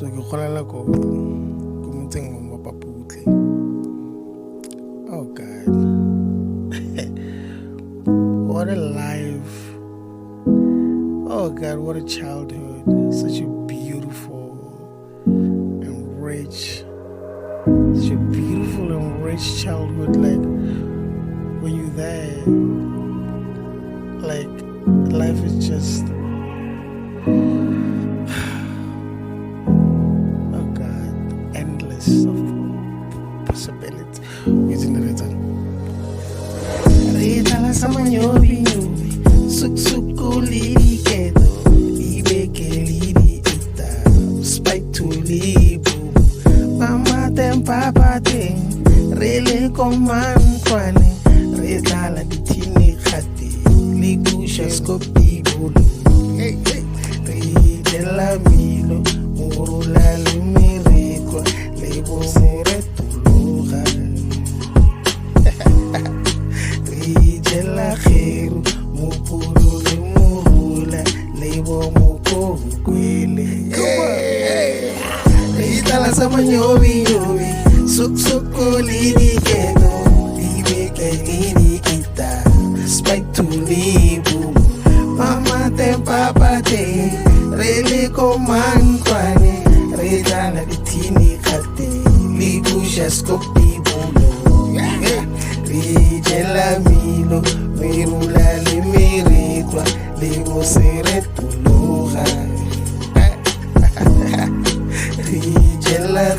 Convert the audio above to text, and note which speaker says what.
Speaker 1: So ke golela ko motseng wa Mapaputle. Oh God. What a life. Oh God, what a childhood. Such a beautiful and rich, such a beautiful and rich childhood. Like when you're there, like life is just oh God, endless of possibilities. Using the return. Retala sama nyobi suk suk kuli keto ibe kelidi ita spike to libu mama tem papa tem rele koman kwane retala ditini khati ligusha skopi bulu hey hey della milo murula lumiriko lebo seretuluga la khero mupuru le murula lebo moko kwele itala sama nyobi suk suk lidi keto ibe kelidi ita spike to libu mama te papa te rele koman kwane retala ditini khate libu shaskopi bulu Rijela milo, mirula le miritwa, le mosere tuluga. Rijela